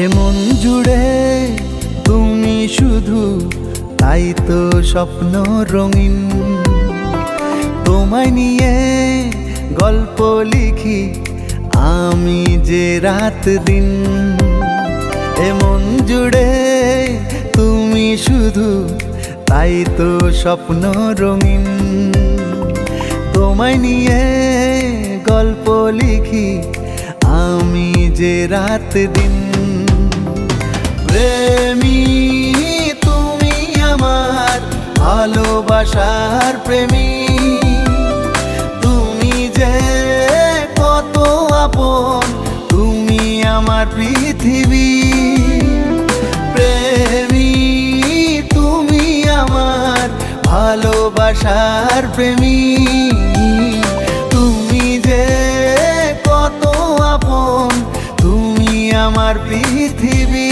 এমন জুড়ে তুমি শুধু, তাই তো স্বপ্ন রঙিন। তোমায় নিয়ে গল্প লিখি আমি যে রাত দিন। এমন জুড়ে তুমি শুধু, তাই তো স্বপ্ন রঙিন। তোমায় নিয়ে গল্প লিখি আমি যে রাত দিন। প্রেমী তুমি আমার ভালোবাসার প্রেমী, তুমি যে কত আপন, তুমি আমার পৃথিবী। প্রেমী তুমি আমার ভালোবাসার প্রেমী, তুমি যে কত আপন, তুমি আমার পৃথিবী।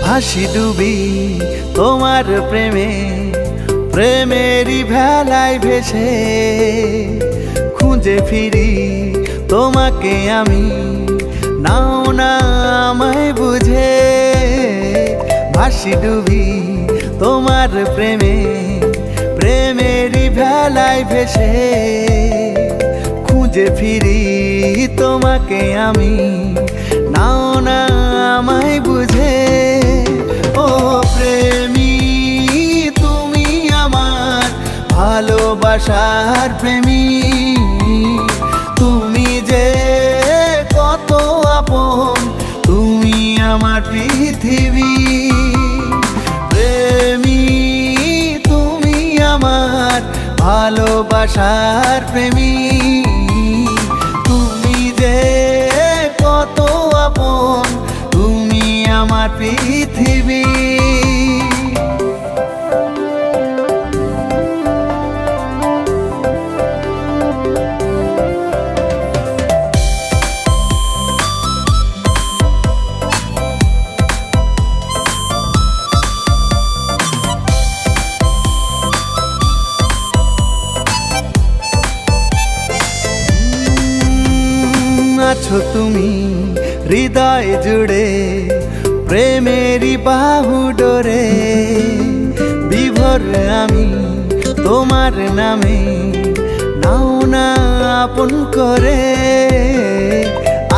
ভাসি ডুবি তোমার প্রেমে, প্রেমেরই ভেলায় ভেসে। খুঁজে ফিরি তোমাকে আমি, নাও না আমায় বুঝে। ভাসি ডুবি তোমার প্রেমে, প্রেমেরই ভেলায় ভেসে। খুঁজে ফিরি তোমাকে আমি, নাও না আমায় বুঝে। ও প্রেমী তুমি আমার ভালোবাসার প্রেমী, তুমি যে কত আপন, তুমি আমার পৃথিবী। প্রেমী তুমি আমার ভালোবাসার প্রেমী, তুমি যে কত আপন, তুমি আমার পৃথিবী। আছো তুমি হৃদয় জুড়ে, প্রেমেরই বাহু ডোরে। বিভোর আমি তোমার নামে, নাও না আপন করে।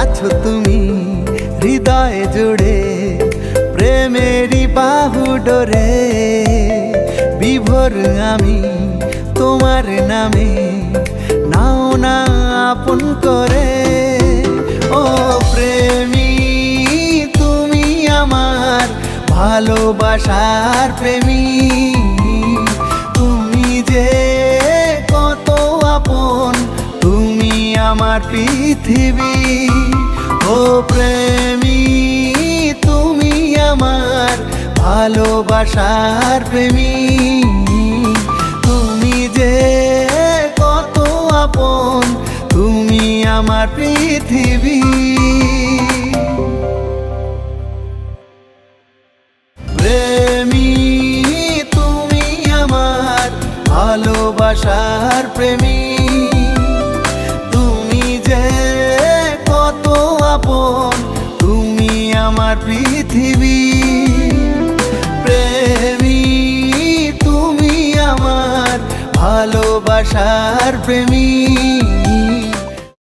আছো তুমি হৃদয় জুড়ে, প্রেমেরই বাহু ডোরে। বিভোর আমি তোমার নামে, নাও না আপন করে। ও প্রেমী তুমি আমার ভালোবাসার প্রেমী, তুমি যে কত আপন, তুমি আমার পৃথিবী। ও প্রেমী তুমি আমার ভালোবাসার প্রেমী, তুমি যে কত আপন, তুমি আমার পৃথিবী। প্রেমী তুমি আমার ভালোবাসার প্রেমী, তুমি যে কত আপন, তুমি আমার পৃথিবী। প্রেমী তুমি আমার ভালোবাসার প্রেমী।